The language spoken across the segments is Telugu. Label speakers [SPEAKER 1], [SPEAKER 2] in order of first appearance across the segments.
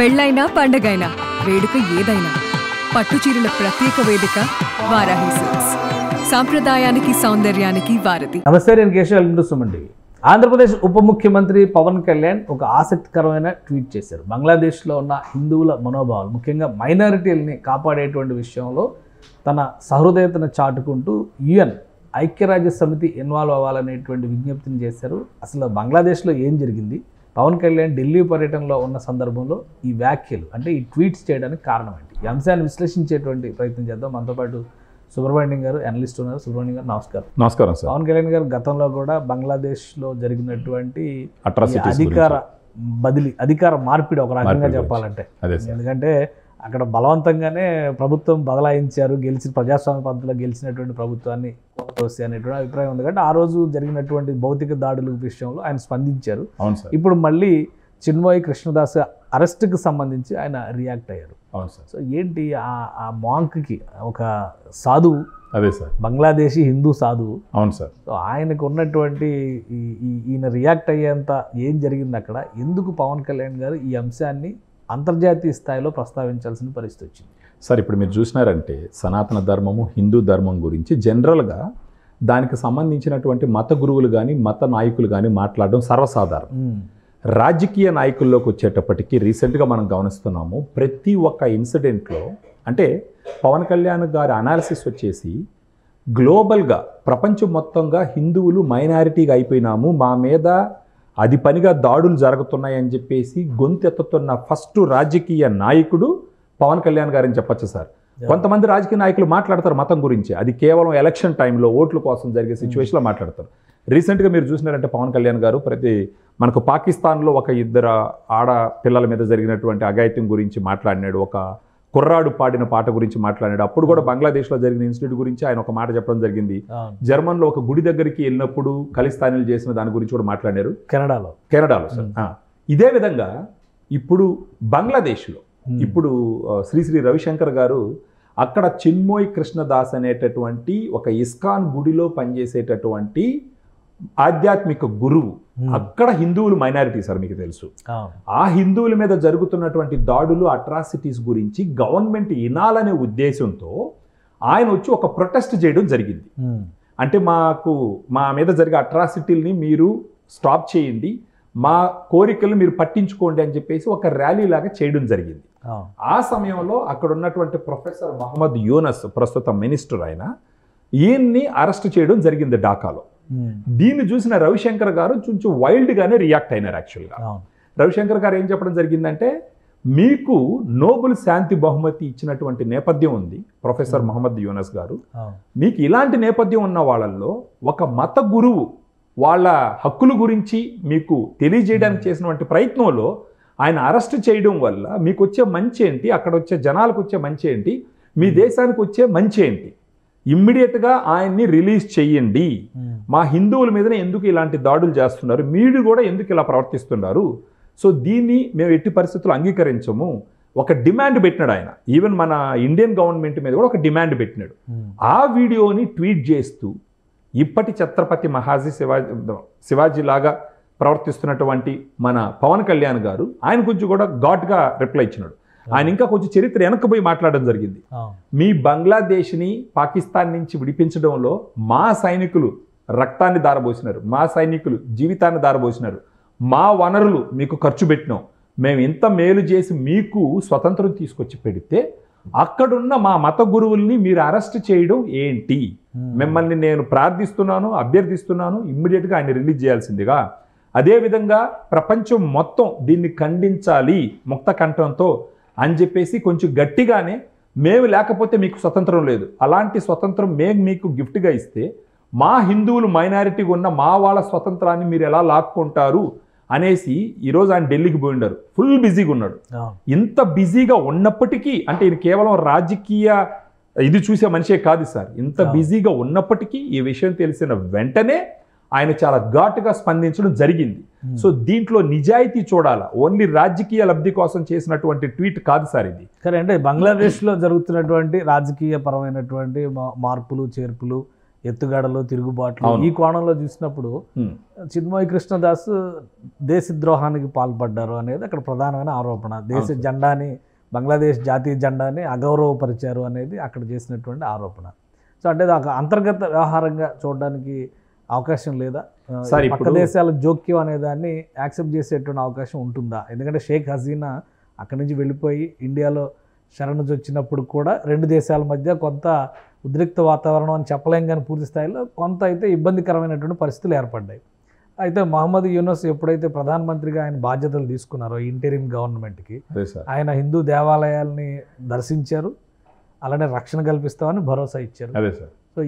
[SPEAKER 1] పెళ్ళైనా పండగైనా వేడుక ఏదైనా పట్టుచీరల ప్రత్యేక వేదిక వారాహి సిల్క్స్. సాంప్రదాయానికి సౌందర్యానికి వారధి.
[SPEAKER 2] నమస్తే, నేను కేశవ్ వెల్కమ్. ఆంధ్రప్రదేశ్ ఉప ముఖ్యమంత్రి పవన్ కళ్యాణ్ ఒక ఆసక్తికరమైన ట్వీట్ చేశారు. బంగ్లాదేశ్లో ఉన్న హిందువుల మనోభావాలు, ముఖ్యంగా మైనారిటీలని కాపాడేటువంటి విషయంలో తన సహృదయతను చాటుకుంటూ యుఎన్ ఐక్యరాజ్య సమితి ఇన్వాల్వ్ అవ్వాలనేటువంటి విజ్ఞప్తిని చేశారు. అసలు బంగ్లాదేశ్లో ఏం జరిగింది, పవన్ కళ్యాణ్ ఢిల్లీ పర్యటనలో ఉన్న సందర్భంలో ఈ వ్యాఖ్యలు అంటే ఈ ట్వీట్స్ చేయడానికి కారణం ఏంటి, ఈ అంశాన్ని విశ్లేషించేటువంటి ప్రయత్నం చేద్దాం. మనతో పాటు సుబ్రహ్మణ్యం గారు, అనలిస్ట్ ఉన్నారు. సుబ్రహ్మణ్యం గారు నమస్కారం.
[SPEAKER 3] నమస్కారం సార్.
[SPEAKER 2] పవన్ కళ్యాణ్ గారు గతంలో కూడా బంగ్లాదేశ్లో జరిగినటువంటి అధికార మార్పిడి ఒక రకంగా చెప్పాలంటే, ఎందుకంటే అక్కడ బలవంతంగానే ప్రభుత్వం బదలాయించారు, ప్రజాస్వామ్య పద్ధతిలో గెలిచినటువంటి ప్రభుత్వాన్ని అనేటువంటి అభిప్రాయం ఉంది. కాబట్టి ఆ రోజు జరిగినటువంటి భౌతిక దాడుల విషయంలో ఆయన స్పందించారు.
[SPEAKER 3] అవును సార్.
[SPEAKER 2] ఇప్పుడు మళ్ళీ చిన్మయి కృష్ణదాస్ అరెస్ట్కి సంబంధించి ఆయన రియాక్ట్ అయ్యారు.
[SPEAKER 3] అవును సార్.
[SPEAKER 2] సో ఏంటి ఆ మాంక్కి ఒక సాధువు,
[SPEAKER 3] అదే సార్,
[SPEAKER 2] బంగ్లాదేశీ హిందూ సాధువు.
[SPEAKER 3] అవును సార్.
[SPEAKER 2] సో ఆయనకు ఉన్నటువంటి ఈయన రియాక్ట్ అయ్యేంత ఏం జరిగింది అక్కడ, ఎందుకు పవన్ కళ్యాణ్ గారు ఈ అంశాన్ని అంతర్జాతీయ స్థాయిలో ప్రస్తావించాల్సిన పరిస్థితి వచ్చింది?
[SPEAKER 3] సార్, ఇప్పుడు మీరు చూసినారంటే సనాతన ధర్మము, హిందూ ధర్మం గురించి జనరల్గా దానికి సంబంధించినటువంటి మత గురువులు కానీ మత నాయకులు కానీ మాట్లాడడం సర్వసాధారణం. రాజకీయ నాయకుల్లోకి వచ్చేటప్పటికి రీసెంట్గా మనం గమనిస్తున్నాము, ప్రతి ఒక్క ఇన్సిడెంట్లో అంటే పవన్ కళ్యాణ్ గారి అనాలిసిస్ వచ్చేసి గ్లోబల్గా ప్రపంచం మొత్తంగా హిందువులు మైనారిటీగా అయిపోయినాము, మా మీద అది పనిగా దాడులు జరుగుతున్నాయని చెప్పేసి గొంతెత్తుతున్న ఫస్ట్ రాజకీయ నాయకుడు పవన్ కళ్యాణ్ గారని చెప్పచ్చు సార్. కొంతమంది రాజకీయ నాయకులు మాట్లాడతారు మతం గురించి, అది కేవలం ఎలక్షన్ టైంలో ఓట్ల కోసం జరిగే సిచ్యువేషన్లో మాట్లాడతారు. రీసెంట్గా మీరు చూసినారంటే పవన్ కళ్యాణ్ గారు మనకు పాకిస్తాన్లో ఒక ఇద్దరు ఆడపిల్లల మీద జరిగినటువంటి అఘాయిత్యం గురించి మాట్లాడినాడు, ఒక కుర్రాడు పాడిన పాట గురించి మాట్లాడాడు. అప్పుడు కూడా బంగ్లాదేశ్లో జరిగిన ఇన్సిడెంట్ గురించి ఆయన ఒక మాట చెప్పడం జరిగింది. జర్మన్లో ఒక గుడి దగ్గరికి వెళ్ళినప్పుడు ఖలిస్తానీలు చేసిన దాని గురించి కూడా మాట్లాడారు, కెనడాలో సార్. ఇదే విధంగా ఇప్పుడు బంగ్లాదేశ్లో ఇప్పుడు శ్రీ రవిశంకర్ గారు అక్కడ చిన్మయి కృష్ణదాస్ అనేటటువంటి ఒక ఇస్కాన్ గుడిలో పనిచేసేటటువంటి ఆధ్యాత్మిక గురువు. అక్కడ హిందువులు మైనారిటీ సార్, మీకు తెలుసు. ఆ హిందువుల మీద జరుగుతున్నటువంటి దాడులు, అట్రాసిటీస్ గురించి గవర్నమెంట్ వినాలనే ఉద్దేశంతో ఆయన వచ్చి ఒక ప్రొటెస్ట్ చేయడం జరిగింది. అంటే మా మీద జరిగే అట్రాసిటీల్ని మీరు స్టాప్ చేయండి, మా కోరికలు మీరు పట్టించుకోండి అని చెప్పేసి ఒక ర్యాలీ లాగా చేయడం జరిగింది. ఆ సమయంలో అక్కడ ఉన్నటువంటి ప్రొఫెసర్ మహమ్మద్ యూనస్, ప్రస్తుత మినిస్టర్, ఈయన్ని అరెస్ట్ చేయడం జరిగింది ఢాకాలో. దీన్ని చూసిన రవిశంకర్ గారు కొంచెం వైల్డ్గానే రియాక్ట్ అయినారు. యాక్చువల్గా రవిశంకర్ గారు ఏం చెప్పడం జరిగిందంటే, మీకు నోబెల్ శాంతి బహుమతి ఇచ్చినటువంటి నేపథ్యం ఉంది ప్రొఫెసర్ మహమ్మద్ యూనస్ గారు, మీకు ఇలాంటి నేపథ్యం ఉన్న వాళ్ళల్లో ఒక మత గురువు వాళ్ళ హక్కుల గురించి మీకు తెలియజేయడానికి చేసినటువంటి ప్రయత్నంలో ఆయన అరెస్ట్ చేయడం వల్ల మీకు వచ్చే మంచి ఏంటి, అక్కడ వచ్చే జనాలకు వచ్చే మంచి ఏంటి, మీ దేశానికి వచ్చే మంచి ఏంటి, ఇమ్మీడియట్గా ఆయన్ని రిలీజ్ చెయ్యండి, మా హిందువుల మీదనే ఎందుకు ఇలాంటి దాడులు చేస్తున్నారు, మీరు కూడా ఎందుకు ఇలా ప్రవర్తిస్తున్నారు, సో దీన్ని మేము ఎట్టి పరిస్థితుల్లో అంగీకరించము, ఒక డిమాండ్ పెట్టినాడు ఆయన. ఈవెన్ మన ఇండియన్ గవర్నమెంట్ మీద కూడా ఒక డిమాండ్ పెట్టినాడు. ఆ వీడియోని ట్వీట్ చేస్తూ ఇప్పటి ఛత్రపతి మహాజీ శివాజీ లాగా ప్రవర్తిస్తున్నటువంటి మన పవన్ కళ్యాణ్ గారు ఆయన కొంచెం కూడా ఘాట్గా రిప్లై ఇచ్చినాడు. ఆయన ఇంకా కొంచెం చరిత్ర వెనక్కిపోయి మాట్లాడడం జరిగింది. మీ బంగ్లాదేశ్ని పాకిస్తాన్ నుంచి విడిపించడంలో మా సైనికులు రక్తాన్ని దారబోసినారు, మా సైనికులు జీవితాన్ని దారబోసినారు, మా వనరులు మీకు ఖర్చు పెట్టినాం, మేము ఇంత మేలు చేసి మీకు స్వతంత్రం తీసుకొచ్చి పెడితే అక్కడున్న మా మత గురువుల్ని మీరు అరెస్ట్ చేయడం ఏంటి, మిమ్మల్ని నేను ప్రార్థిస్తున్నాను, అభ్యర్థిస్తున్నాను, ఇమ్మీడియట్గా ఆయన రిలీజ్ చేయాల్సిందిగా, అదేవిధంగా ప్రపంచం మొత్తం దీన్ని ఖండించాలి ముక్త కంఠంతో అని చెప్పేసి కొంచెం గట్టిగానే, మేము లేకపోతే మీకు స్వతంత్రం లేదు, అలాంటి స్వతంత్రం మేము మీకు గిఫ్ట్గా ఇస్తే మా హిందువులు మైనారిటీగా ఉన్న మా వాళ్ళ స్వతంత్రాన్ని మీరు ఎలా లాక్కుంటారు అనేసి ఈరోజు ఆయన ఢిల్లీకి పోయి ఉన్నారు. ఫుల్ బిజీగా ఉన్నాడు. ఇంత బిజీగా ఉన్నప్పటికీ, అంటే ఈయన కేవలం రాజకీయ ఇది చూసే మనిషే కాదు సార్, ఇంత బిజీగా ఉన్నప్పటికీ ఈ విషయం తెలిసిన వెంటనే ఆయన చాలా ఘాటుగా స్పందించడం జరిగింది. సో దీంట్లో నిజాయితీ చూడాలా, ఓన్లీ రాజకీయ లబ్ధి కోసం చేసినటువంటి ట్వీట్ కాదు సార్ ఇది.
[SPEAKER 2] సరే, అంటే బంగ్లాదేశ్లో జరుగుతున్నటువంటి రాజకీయ పరమైనటువంటి మార్పులు చేర్పులు, ఎత్తుగడలు, తిరుగుబాట్లు ఈ కోణంలో చూసినప్పుడు చిన్మయ్ కృష్ణదాస్ దేశద్రోహానికి పాల్పడ్డారు అనేది అక్కడ ప్రధానమైన ఆరోపణ. దేశ జెండాని, బంగ్లాదేశ్ జాతీయ జెండాని అగౌరవపరిచారు అనేది అక్కడ చేసినటువంటి ఆరోపణ. సో అంటే అది అంతర్గత వ్యవహారంగా చూడడానికి అవకాశం లేదా? పక్క దేశాల జోక్యం అనే దాన్ని యాక్సెప్ట్ చేసేటువంటి అవకాశం ఉంటుందా? ఎందుకంటే షేక్ హసీనా అక్కడి నుంచి వెళ్ళిపోయి ఇండియాలో శరణు వచ్చినప్పుడు కూడా రెండు దేశాల మధ్య కొంత ఉద్రిక్త వాతావరణం అని చెప్పలేం, కానీ పూర్తి స్థాయిలో కొంత అయితే ఇబ్బందికరమైనటువంటి పరిస్థితులు ఏర్పడ్డాయి. అయితే మహమ్మద్ యూనస్ ఎప్పుడైతే ప్రధానమంత్రిగా ఆయన బాధ్యతలు తీసుకున్నారో ఇంటరిమ్ గవర్నమెంట్కి, ఆయన హిందూ దేవాలయాల్ని దర్శించారు, అలానే రక్షణ కల్పిస్తామని భరోసా ఇచ్చారు. సో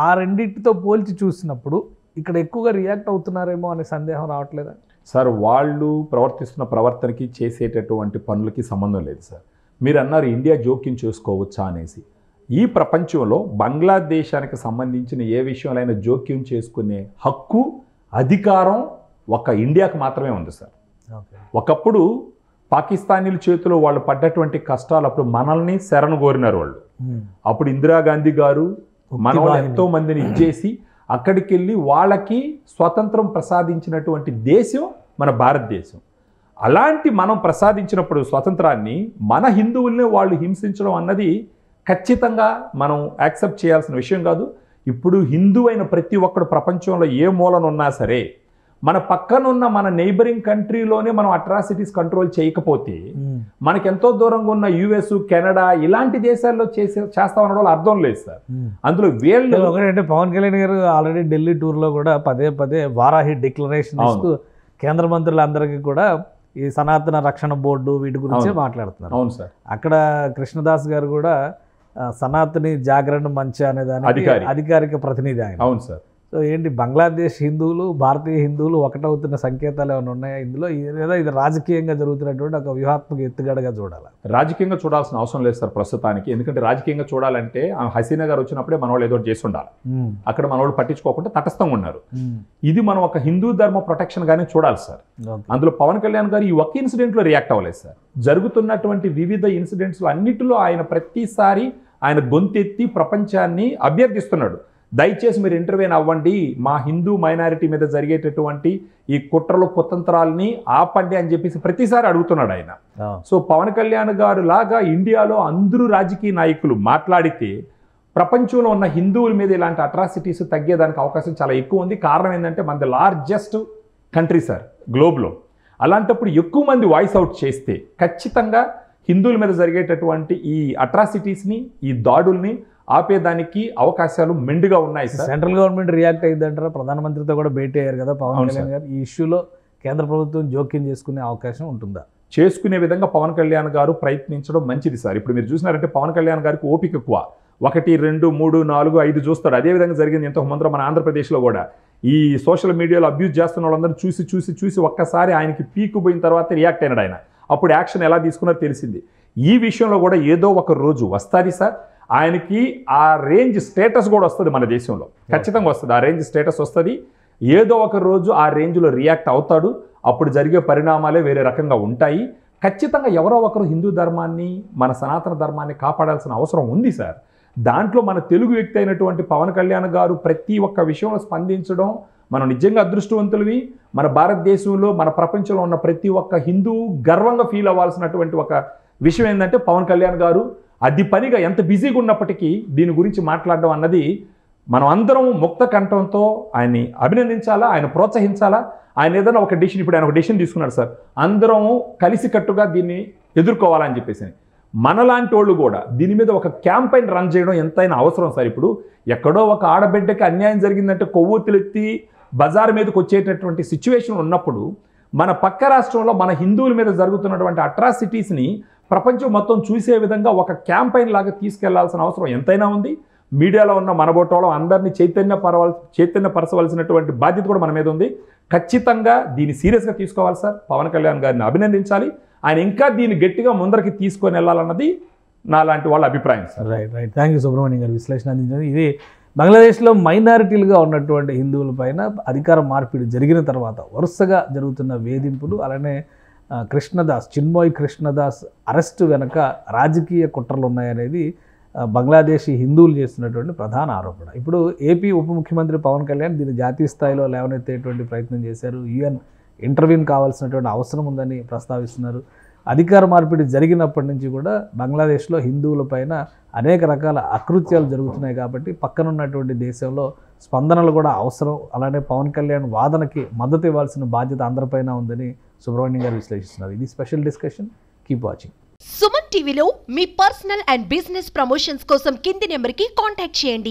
[SPEAKER 2] ఆ రెండింటితో పోల్చి చూసినప్పుడు ఇక్కడ ఎక్కువగా రియాక్ట్ అవుతున్నారేమో అనే సందేహం రావట్లేదా
[SPEAKER 3] సార్? వాళ్ళు ప్రవర్తిస్తున్న ప్రవర్తనకి చేసేటటువంటి పనులకి సంబంధం లేదు సార్. మీరు అన్నారు ఇండియా జోక్యం చేసుకోవచ్చా అనేసి. ఈ ప్రపంచంలో బంగ్లాదేశానికి సంబంధించిన ఏ విషయంలో జోక్యం చేసుకునే హక్కు, అధికారం ఒక ఇండియాకి మాత్రమే ఉంది సార్. ఒకప్పుడు పాకిస్తానీల చేతిలో వాళ్ళు పడ్డటువంటి కష్టాలు అప్పుడు మనల్ని శరణు కోరినారు వాళ్ళు. అప్పుడు ఇందిరాగాంధీ గారు మన ఎంతో మందిని ఇచ్చేసి అక్కడికి వెళ్ళి వాళ్ళకి స్వతంత్రం ప్రసాదించినటువంటి దేశం మన భారతదేశం. అలాంటి మనం ప్రసాదించినప్పుడు స్వతంత్రాన్ని మన హిందువుల్ని వాళ్ళు హింసించడం అన్నది ఖచ్చితంగా మనం యాక్సెప్ట్ చేయాల్సిన విషయం కాదు. ఇప్పుడు హిందూ అయిన ప్రతి ఒక్కడు ప్రపంచంలో ఏ మూలనున్నా సరే, మన పక్కనున్న మన నైబరింగ్ కంట్రీలోనే మనం అట్రాసిటీస్ కంట్రోల్ చేయకపోతే మనకెంతో దూరంగా ఉన్న యుఎస్, కెనడా ఇలాంటి దేశాల్లో చేస్తామన్న వాళ్ళు అర్థం లేదు సార్. అందులో వీళ్ళు
[SPEAKER 2] ఒకటంటే పవన్ కళ్యాణ్ గారు ఆల్రెడీ ఢిల్లీ టూర్లో కూడా పదే పదే వారాహి డిక్లరేషన్ ఇస్తూ కేంద్ర మంత్రులందరికీ కూడా ఈ సనాతన రక్షణ బోర్డు వీటి గురించి మాట్లాడుతున్నారు.
[SPEAKER 3] అవును సార్.
[SPEAKER 2] అక్కడ కృష్ణదాస్ గారు కూడా సనాతని జాగరణ మంచ అనే దానికి అధికారిక ప్రతినిధి ఆయన.
[SPEAKER 3] అవును సార్.
[SPEAKER 2] సో ఏంటి బంగ్లాదేశ్ హిందువులు, భారతీయ హిందువులు ఒకటవుతున్న సంకేతాలు ఏమైనా ఉన్నాయా ఇందులో? లేదా ఇది రాజకీయంగా జరుగుతున్నటువంటి ఒక వ్యూహాత్మక ఎత్తుగడగా చూడాలి?
[SPEAKER 3] రాజకీయంగా చూడాల్సిన అవసరం లేదు సార్ ప్రస్తుతానికి. ఎందుకంటే రాజకీయంగా చూడాలంటే హసీనా గారు వచ్చినప్పుడే మన వాళ్ళు ఏదో చేసి ఉండాలి. అక్కడ మన వాళ్ళు పట్టించుకోకుండా తటస్థంగా ఉన్నారు. ఇది మనం ఒక హిందూ ధర్మ ప్రొటెక్షన్ గానే చూడాలి సార్. అందులో పవన్ కళ్యాణ్ గారు ఈ ఒక్క ఇన్సిడెంట్లో రియాక్ట్ అవ్వలేదు సార్. జరుగుతున్నటువంటి వివిధ ఇన్సిడెంట్స్ అన్నిటిలో ఆయన ప్రతిసారి ఆయన గొంతెత్తి ప్రపంచాన్ని అభ్యర్థిస్తున్నాడు. దయచేసి మీరు ఇంటర్వ్యూన్ అవ్వండి, మా హిందూ మైనారిటీ మీద జరిగేటటువంటి ఈ కుట్రలు కుతంత్రాలని ఆపండి అని చెప్పేసి ప్రతిసారి అడుగుతున్నాడు ఆయన. సో పవన్ కళ్యాణ్ గారు లాగా ఇండియాలో అందరూ రాజకీయ నాయకులు మాట్లాడితే ప్రపంచంలో ఉన్న హిందువుల మీద ఇలాంటి అట్రాసిటీస్ తగ్గేదానికి అవకాశం చాలా ఎక్కువ ఉంది. కారణం ఏంటంటే మనది లార్జెస్ట్ కంట్రీ సార్ గ్లోబ్లో. అలాంటప్పుడు ఎక్కువ మంది వాయిస్ అవుట్ చేస్తే ఖచ్చితంగా హిందువుల మీద జరిగేటటువంటి ఈ అట్రాసిటీస్ని, ఈ దాడుల్ని ఆపేదానికి అవకాశాలు మెండుగా ఉన్నాయి.
[SPEAKER 2] సెంట్రల్ గవర్నమెంట్ రియాక్ట్ అయ్యిందంటారా? ప్రధానమంత్రితో కూడా భేటీ అయ్యారు కదా పవన్ కళ్యాణ్ గారు. ఈ ఇష్యూలో కేంద్ర ప్రభుత్వం జోక్యం చేసుకునే అవకాశం ఉంటుందా?
[SPEAKER 3] చేసుకునే విధంగా పవన్ కళ్యాణ్ గారు ప్రయత్నించడం మంచిది సార్. ఇప్పుడు మీరు చూసినారంటే పవన్ కళ్యాణ్ గారికి ఓపిక ఎక్కువ. 1, 2, 3, 4, 5 చూస్తాడు. అదేవిధంగా జరిగింది ఎంతో ముందర మన ఆంధ్రప్రదేశ్లో కూడా ఈ సోషల్ మీడియాలో అబ్యూజ్ చేస్తున్న వాళ్ళందరూ చూసి ఒక్కసారి ఆయనకి పీకు పోయిన తర్వాత రియాక్ట్ అయినాడు ఆయన. అప్పుడు యాక్షన్ ఎలా తీసుకున్నారో తెలిసింది. ఈ విషయంలో కూడా ఏదో ఒక రోజు వస్తుంది సార్. ఆయనకి ఆ రేంజ్ స్టేటస్ కూడా వస్తుంది మన దేశంలో, ఖచ్చితంగా వస్తుంది. ఆ రేంజ్ స్టేటస్ వస్తుంది. ఏదో ఒక రోజు ఆ రేంజ్లో రియాక్ట్ అవుతాడు. అప్పుడు జరిగే పరిణామాలే వేరే రకంగా ఉంటాయి. ఖచ్చితంగా ఎవరో ఒకరు హిందూ ధర్మాన్ని, మన సనాతన ధర్మాన్ని కాపాడాల్సిన అవసరం ఉంది సార్. దాంట్లో మన తెలుగు వ్యక్తి అయినటువంటి పవన్ కళ్యాణ్ గారు ప్రతి ఒక్క విషయంలో స్పందించడం మనం నిజంగా అదృష్టవంతులవి. మన భారతదేశంలో, మన ప్రపంచంలో ఉన్న ప్రతి ఒక్క హిందువు గర్వంగా ఫీల్ అవ్వాల్సినటువంటి ఒక విషయం ఏంటంటే పవన్ కళ్యాణ్ గారు అది పనిగా ఎంత బిజీగా ఉన్నప్పటికీ దీని గురించి మాట్లాడడం అన్నది మనం అందరం ముక్త కంఠంతో ఆయన్ని అభినందించాలా, ఆయన ప్రోత్సహించాలా. ఆయన ఏదైనా ఒక డెసిషన్, ఇప్పుడు ఆయన ఒక డెసిషన్ తీసుకున్నాడు సార్, అందరం కలిసికట్టుగా దీన్ని ఎదుర్కోవాలని చెప్పేసి. మనలాంటి వాళ్ళు కూడా దీని మీద ఒక క్యాంపెయిన్ రన్ చేయడం ఎంతైనా అవసరం సార్. ఇప్పుడు ఎక్కడో ఒక ఆడబిడ్డకి అన్యాయం జరిగిందంటే కొవ్వొత్తులెత్తి బజార్ మీదకి వచ్చేటటువంటి సిచ్యువేషన్ ఉన్నప్పుడు మన పక్క రాష్ట్రంలో మన హిందువుల మీద జరుగుతున్నటువంటి అట్రాసిటీస్ని ప్రపంచం మొత్తం చూసే విధంగా ఒక క్యాంపెయిన్ లాగా తీసుకెళ్లాల్సిన అవసరం ఎంతైనా ఉంది. మీడియాలో ఉన్న మనబోటోളം అందరినీ చైతన్యపరచవలసినటువంటి బాధ్యత కూడా మన మీద ఉంది. ఖచ్చితంగా దీన్ని సీరియస్గా తీసుకోవాలి సార్. పవన్ కళ్యాణ్ గారిని అభినందించాలి. ఆయన ఇంకా దీన్ని గట్టిగా ముందరికి తీసుకొని వెళ్ళాలన్నది నాలాంటి వాళ్ళ అభిప్రాయం sir.
[SPEAKER 2] Right. Thank you Subrahmanyam గారు విశ్లేషణ అందించింది. ఇది బంగ్లాదేశ్లో మైనారిటీలుగా ఉన్నటువంటి హిందువుల పైన అధికార మార్పిడి జరిగిన తర్వాత వరుసగా జరుగుతున్న వేధింపులు, అలానే చిన్మయ్ కృష్ణదాస్ అరెస్టు వెనక రాజకీయ కుట్రలు ఉన్నాయనేది బంగ్లాదేశీ హిందువులు చేస్తున్నటువంటి ప్రధాన ఆరోపణ. ఇప్పుడు ఏపీ ఉప ముఖ్యమంత్రి పవన్ కళ్యాణ్ దీన్ని జాతీయ స్థాయిలో లేవనెత్తేటువంటి ప్రయత్నం చేశారు. యుఎన్ ఇంటర్వ్యూన్ కావాల్సినటువంటి అవసరం ఉందని ప్రస్తావిస్తున్నారు. అధికార మార్పిడి జరిగినప్పటి నుంచి కూడా బంగ్లాదేశ్లో హిందువుల పైన అనేక రకాల అకృత్యాలు జరుగుతున్నాయి కాబట్టి పక్కనున్నటువంటి దేశంలో స్పందనలు కూడా అవసరం. అలానే పవన్ కళ్యాణ్ వాదనకి మద్దతు ఇవ్వాల్సిన బాధ్యత అందరిపైన ఉందని సుబ్రహ్మణ్యం గారు విశ్లేషిస్తున్నారు. ఇది special discussion. Keep watching.
[SPEAKER 4] Suman టీవీలో మీ పర్సనల్ అండ్ బిజినెస్ ప్రమోషన్స్ కోసం కింది నెంబర్కి కాంటాక్ట్ చేయండి.